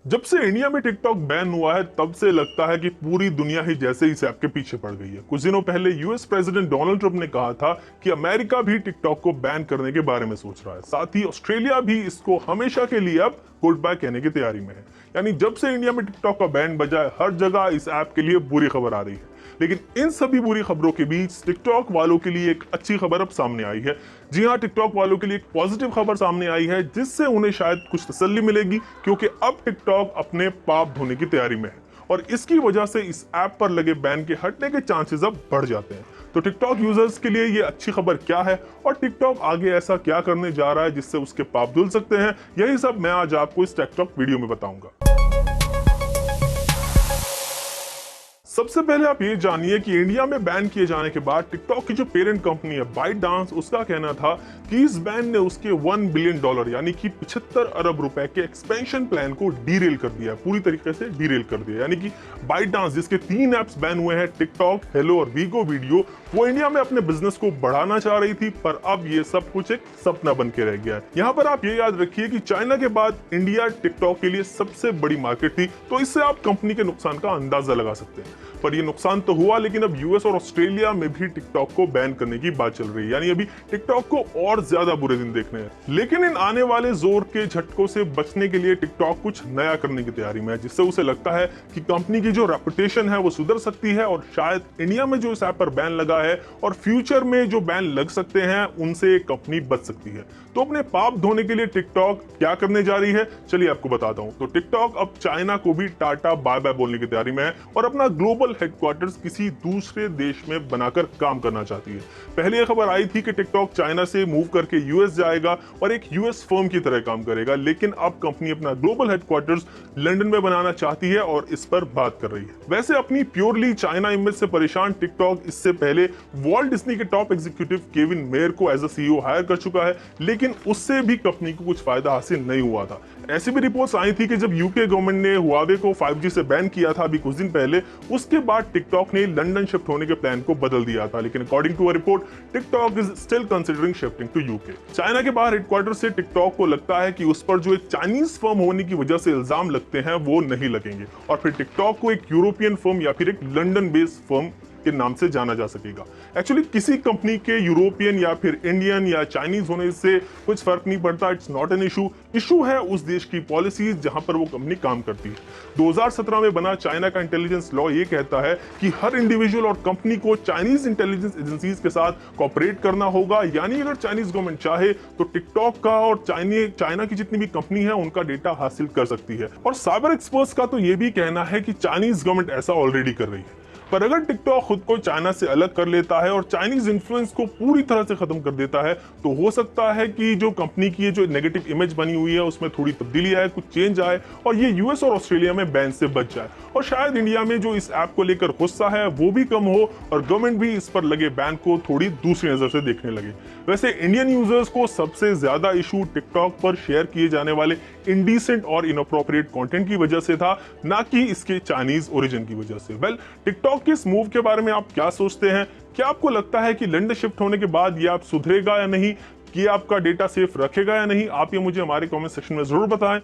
जब से इंडिया में टिकटॉक बैन हुआ है तब से लगता है कि पूरी दुनिया ही जैसे इस ऐप के पीछे पड़ गई है। कुछ दिनों पहले यूएस प्रेसिडेंट डोनाल्ड ट्रंप ने कहा था कि अमेरिका भी टिकटॉक को बैन करने के बारे में सोच रहा है। साथ ही ऑस्ट्रेलिया भी इसको हमेशा के लिए अब गुड बाय कहने की तैयारी में है। यानी जब से इंडिया में टिकटॉक का बैन बजा है, हर जगह इस ऐप के लिए बुरी खबर आ रही है। लेकिन इन सभी बुरी खबरों के बीच टिकटॉक वालों के लिए एक अच्छी खबर अब सामने आई है। जी हाँ, टिकटॉक वालों के लिए एक पॉजिटिव खबर सामने आई है जिससे उन्हें शायद कुछ तसल्ली मिलेगी, क्योंकि अब टिकटॉक अपने पाप धोने की तैयारी में है और इसकी वजह से इस ऐप पर लगे बैन के हटने के चांसेस अब बढ़ जाते हैं। तो टिकटॉक यूजर्स के लिए ये अच्छी खबर क्या है और टिकटॉक आगे ऐसा क्या करने जा रहा है जिससे उसके पाप धुल सकते हैं, यही सब मैं आज आपको इस टिकटॉक वीडियो में बताऊंगा। सबसे पहले आप ये जानिए कि इंडिया में बैन किए जाने के बाद टिकटॉक की जो पेरेंट कंपनी है ByteDance, उसका कहना था कि इस बैन ने उसके $1 बिलियन यानी कि 75 अरब रुपए के एक्सपेंशन प्लान को डीरेल कर दिया, पूरी तरीके से डीरेल कर दिया। यानी कि ByteDance जिसके 3 ऐप्स बैन हुए हैं, टिकटॉक, हेलो और वीगो वीडियो, वो इंडिया में अपने बिजनेस को बढ़ाना चाह रही थी, पर अब ये सब कुछ एक सपना बन के रह गया है। यहाँ पर आप ये याद रखिए कि चाइना के बाद इंडिया टिकटॉक के लिए सबसे बड़ी मार्केट थी, तो इससे आप कंपनी के नुकसान का अंदाजा लगा सकते हैं। पर ये नुकसान तो हुआ, लेकिन अब यूएस और ऑस्ट्रेलिया में भी टिकटॉक को बैन करने की बात चल रही है। यानी अभी टिकटॉक को और ज्यादा बुरे दिन देखने हैं। लेकिन इन आने वाले जोर के झटकों से बचने के लिए टिकटॉक कुछ नया करने की तैयारी में है, जिससे उसे लगता है कि कंपनी की जो रेपुटेशन है वो सुधर सकती है और शायद इंडिया में जो इस ऐप पर बैन लगा है और फ्यूचर में जो बैन लग सकते हैं उनसे कंपनी बच सकती है। तो अपने पाप धोने के लिए टिकटॉक क्या करने जा रही है, चलिए आपको बताता हूं। तो टिकटॉक अब चाइना को भी टाटा बाय बाय बोलने की तैयारी में है और अपना ग्लोबल हेडक्वार्टर्स किसी दूसरे देश में बनाकर काम करना चाहती है। पहले यह खबर आई थी कि टिकटॉक चाइना से मूव करके यूएस जाएगा और एक यूएस फर्म की तरह काम करेगा, लेकिन अब कंपनी अपना ग्लोबल हेडक्वार्टर्स लंदन में बनाना चाहती है और इस पर बात कर रही है। वैसे अपनी प्योरली चाइना इमेज से परेशान टिकटॉक इससे पहले वॉल्ट डिज्नी के टॉप एग्जीक्यूटिव केविन मेयर को एज अ सीईओ हायर कर चुका है, लेकिन उससे भी कंपनी को कुछ फायदा हासिल नहीं हुआ था। ऐसी भी रिपोर्ट्स आई थी कि जब यूके गवर्नमेंट ने हुआवे को 5G से बैन किया था अभी कुछ दिन पहले, उसके बाद टिकटॉक ने लंदन शिफ्ट होने के प्लान को बदल दिया था। लेकिन according to a report, TikTok is still considering shifting to UK. China के बाहर हेडक्वार्टर से टिकटॉक को लगता है कि उस पर जो एक चाइनीज फर्म होने की वजह से इल्जाम लगते हैं वो नहीं लगेंगे और फिर टिकटॉक को एक यूरोपियन फर्म या फिर एक लंदन बेस्ड फर्म के नाम से जाना जा सकेगा। एक्चुअली किसी कंपनी के यूरोपियन या फिर इंडियन या चाइनीज होने से कुछ फर्क नहीं पड़ता, इट्स नॉट एन इशू है उस देश की पॉलिसीज जहां पर वो कंपनी काम करती है। 2017 में बना चाइना का इंटेलिजेंस लॉ ये कहता है कि हर इंडिविजुअल और कंपनी को चाइनीज इंटेलिजेंस एजेंसीज के साथ कॉपरेट करना होगा। यानी अगर चाइनीज गवर्नमेंट चाहे तो टिकटॉक का और चाइना की जितनी भी कंपनी है उनका डेटा हासिल कर सकती है। और साइबर एक्सपर्ट्स का तो ये भी कहना है कि चाइनीज गवर्नमेंट ऐसा ऑलरेडी कर रही है। पर अगर टिकटॉक खुद को चाइना से अलग कर लेता है और चाइनीज इन्फ्लुएंस को पूरी तरह से खत्म कर देता है, तो हो सकता है कि जो कंपनी की जो नेगेटिव इमेज बनी हुई है उसमें थोड़ी तब्दीली आए, कुछ चेंज आए और ये यूएस और ऑस्ट्रेलिया में बैन से बच जाए और शायद इंडिया में जो इस ऐप को लेकर गुस्सा है वो भी कम हो और गवर्नमेंट भी इस पर लगे बैन को थोड़ी दूसरी नजर से देखने लगे। वैसे इंडियन यूजर्स को सबसे ज्यादा इशू टिकटॉक पर शेयर किए जाने वाले इंडिसेंट और इनअप्रोप्रिएट कंटेंट की वजह से था, ना कि इसके चाइनीज ओरिजिन की वजह से। वेल, टिकटॉक के इस मूव के बारे में आप क्या सोचते हैं? क्या आपको लगता है कि लंदन शिफ्ट होने के बाद ये आप सुधरेगा या नहीं, कि आपका डेटा सेफ रखेगा या नहीं? आप ये मुझे हमारे कमेंट सेक्शन में जरूर बताएं।